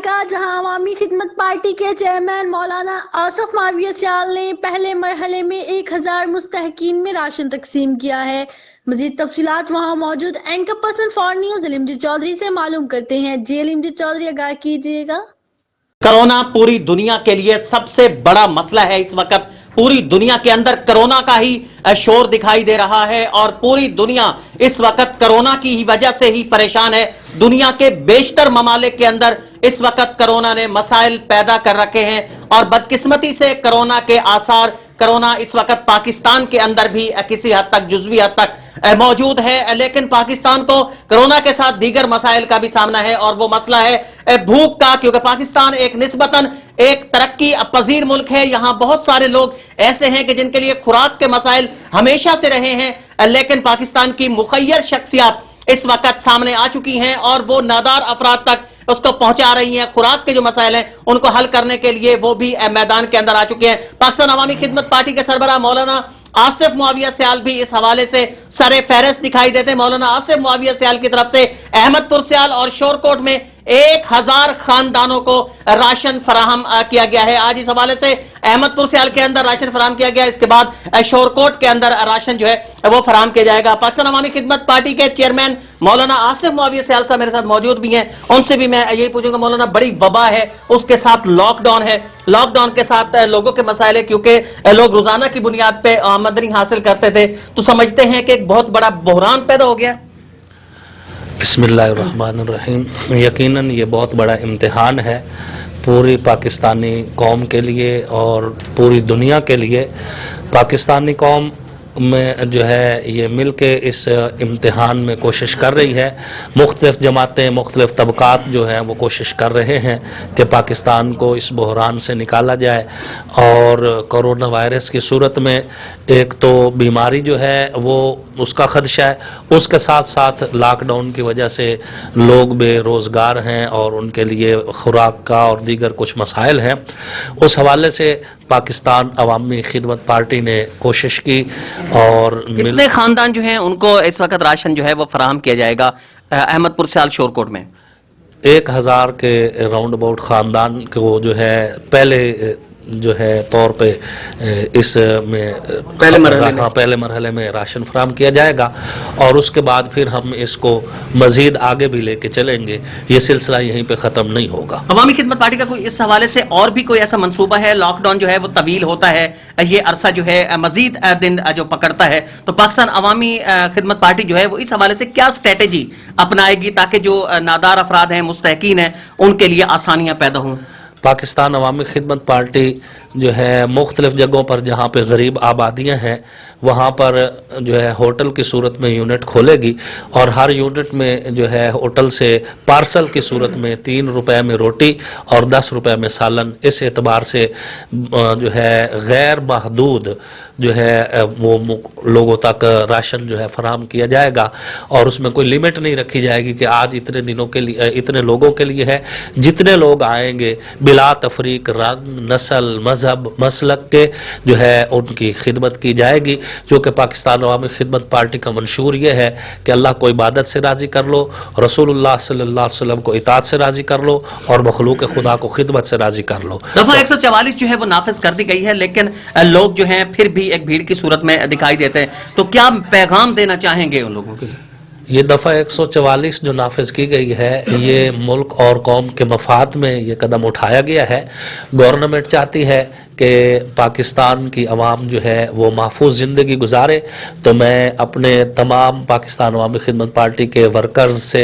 کا جہاں عوامی خدمت پارٹی کے چیئرمین مولانا آصف معاویہ سیال نے پہلے مرحلے میں 1000 مستحقین میں راشن تقسیم کیا ہے۔ مزید تفصیلات وہاں موجود anchor person for news Alamjit Chaudhary سے معلوم کرتے ہیں۔ جی علمجیت چودھری آگاہ کیجیے گا۔ کرونا پوری دنیا کے لیے سب سے بڑا مسئلہ ہے اس وقت۔ پوری دنیا کے اندر کرونا کا ہی شور دکھائی دے رہا ہے اور پوری دنیا اس وقت کرونا کی ہی وجہ سے ہی پریشان ہے۔ دنیا کے بیشتر ممالک کے اندر اس وقت کرونا نے مسائل پیدا کر رکھے ہیں اور بدقسمتی سے کرونا کے آثار کرونا اس وقت پاکستان کے اندر بھی کسی حد تک جزوی حد تک موجود ہے، لیکن پاکستان کو کرونا کے ساتھ دیگر مسائل کا بھی سامنا ہے اور وہ مسئلہ ہے بھوک کا، کیونکہ پاکستان ایک نسبتاً ایک ترقی پذیر ملک ہے۔ یہاں بہت سارے لوگ ایسے ہیں کہ جن کے لیے خوراک کے مسائل ہمیشہ سے رہے ہیں، لیکن پاکستان کی مخیر شخصیات اس وقت سامنے آ چکی ہیں اور وہ نادار افراد تک اس کو پہنچا رہی ہیں۔ خوراک کے جو مسائل ہیں ان کو حل کرنے کے لیے وہ بھی میدان کے اندر آ چکے ہیں۔ پاکستان عوامی خدمت پارٹی کے سربراہ مولانا آصف معاویہ سیال بھی اس حوالے سے سر فہرست دکھائی دیتے ہیں۔ مولانا آصف معاویہ سیال کی طرف سے احمد پور سیال اور شورکوٹ میں 1000 خاندانوں کو راشن فراہم کیا گیا ہے۔ آج اس حوالے سے احمد پور سیال کے اندر راشن فراہم کیا گیا، اس کے بعد شورکوٹ کے اندر راشن جو ہے وہ فراہم کیا جائے گا۔ پاکستان عوامی خدمت پارٹی کے چیئرمین مولانا آصف معاویہ سیال صاحب میرے ساتھ موجود بھی ہیں، ان سے بھی میں یہی پوچھوں گا مولانا، بڑی وبا ہے، اس کے ساتھ لاک ڈاؤن ہے، لاک ڈاؤن کے ساتھ لوگوں کے مسائل ہے، کیونکہ لوگ روزانہ کی بنیاد پہ آمدنی حاصل کرتے تھے، تو سمجھتے ہیں کہ ایک بہت بڑا بحران پیدا ہو گیا۔ بسم اللہ الرحمن الرحیم۔ یقیناً یہ بہت بڑا امتحان ہے پوری پاکستانی قوم کے لیے اور پوری دنیا کے لیے۔ پاکستانی قوم میں جو ہے یہ مل کے اس امتحان میں کوشش کر رہی ہے، مختلف جماعتیں مختلف طبقات جو ہیں وہ کوشش کر رہے ہیں کہ پاکستان کو اس بحران سے نکالا جائے، اور کرونا وائرس کی صورت میں ایک تو بیماری جو ہے وہ اس کا خدشہ ہے، اس کے ساتھ ساتھ لاک ڈاؤن کی وجہ سے لوگ بے روزگار ہیں اور ان کے لیے خوراک کا اور دیگر کچھ مسائل ہیں۔ اس حوالے سے پاکستان عوامی خدمت پارٹی نے کوشش کی اور کتنے خاندان جو ہیں ان کو اس وقت راشن جو ہے وہ فراہم کیا جائے گا احمد پور سیال شورکوٹ میں؟ 1000 کے راؤنڈ اباؤٹ خاندان کو جو ہے پہلے جو ہے طور پہ اس میں پہلے مرحلے میں راشن فراہم کیا جائے گا، اور اس کے بعد پھر ہم اس کو مزید آگے بھی لے کے چلیں گے، یہ سلسلہ یہیں پہ ختم نہیں ہوگا۔ عوامی خدمت پارٹی کا کوئی اس حوالے سے اور بھی کوئی ایسا منصوبہ ہے؟ لاک ڈاؤن جو ہے وہ طویل ہوتا ہے، یہ عرصہ جو ہے مزید دن جو پکڑتا ہے، تو پاکستان عوامی خدمت پارٹی جو ہے وہ اس حوالے سے کیا اسٹریٹجی اپنائے گی تاکہ جو نادار افراد ہیں، مستحقین ہیں، ان کے لیے آسانیاں پیدا ہوں؟ پاکستان عوامی خدمت پارٹی جو ہے مختلف جگہوں پر جہاں پہ غریب آبادیاں ہیں وہاں پر جو ہے ہوٹل کی صورت میں یونٹ کھولے گی، اور ہر یونٹ میں جو ہے ہوٹل سے پارسل کی صورت میں 3 روپے میں روٹی اور 10 روپے میں سالن، اس اعتبار سے جو ہے غیر محدود جو ہے وہ لوگوں تک راشن جو ہے فراہم کیا جائے گا، اور اس میں کوئی لیمٹ نہیں رکھی جائے گی کہ آج اتنے دنوں کے لیے اتنے لوگوں کے لیے ہے۔ جتنے لوگ آئیں گے بلا تفریق رنگ، نسل، مذہب، مسلک کے جو ہے ان کی خدمت کی جائے گی، جو کہ پاکستان عوامی خدمت پارٹی کا منشور یہ ہے کہ اللہ کو عبادت سے راضی کر لو، رسول اللہ صلی اللہ علیہ وسلم کو اطاعت سے راضی کر لو، اور مخلوق خدا کو خدمت سے راضی کر لو۔ دفعہ 144 جو ہے وہ نافذ کر دی گئی ہے، لیکن لوگ جو ہیں پھر بھی ایک بھیڑ کی صورت میں دکھائی دیتے ہیں، تو کیا پیغام دینا چاہیں گے ان لوگوں کے؟ یہ دفعہ 144 جو نافذ کی گئی ہے یہ ملک اور قوم کے مفاد میں یہ قدم اٹھایا گیا ہے۔ گورنمنٹ چاہتی ہے کہ پاکستان کی عوام جو ہے وہ محفوظ زندگی گزارے، تو میں اپنے تمام پاکستان عوامی خدمت پارٹی کے ورکرز سے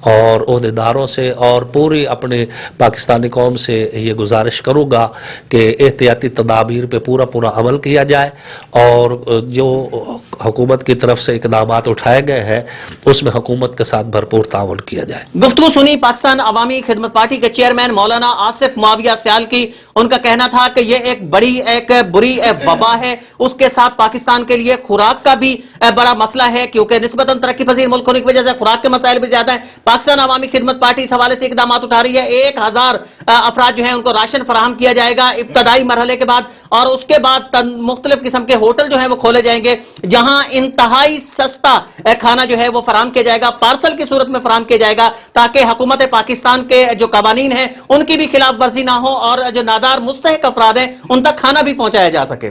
اور عہدیداروں سے اور پوری اپنے پاکستانی قوم سے یہ گزارش کروں گا کہ احتیاطی تدابیر پہ پورا عمل کیا جائے، اور جو حکومت کی طرف سے اقدامات اٹھائے گئے ہیں اس میں حکومت کے ساتھ بھرپور تعاون کیا جائے۔ گفتگو سنی پاکستان عوامی خدمت پارٹی کے چیئرمین مولانا آصف معاویہ سیال کی، ان کا کہنا تھا کہ یہ ایک ایک بڑی ایک بری وبا ہے، اس کے ساتھ پاکستان کے لیے خوراک کا بھی بڑا مسئلہ ہے، کیونکہ نسبتاً ترقی پذیر ملک ہونے کی وجہ سے خوراک کے مسائل بھی زیادہ ہیں۔ پاکستان عوامی خدمت پارٹی اس حوالے سے اقدامات اٹھا رہی ہے۔ 1000 افراد جو ہیں ان کو راشن فراہم کیا جائے گا ابتدائی مرحلے کے بعد، اور اس کے بعد مختلف قسم کے ہوٹل جو ہیں وہ کھولے جائیں گے جہاں انتہائی سستا کھانا جو ہے وہ فراہم کیا جائے گا، پارسل کی صورت میں فراہم کیا جائے گا، تاکہ حکومت پاکستان کے جو قوانین ہیں ان کی بھی خلاف ورزی نہ ہو اور جو نادار مستحق افراد ہیں ان تک کھانا بھی پہنچایا جا سکے۔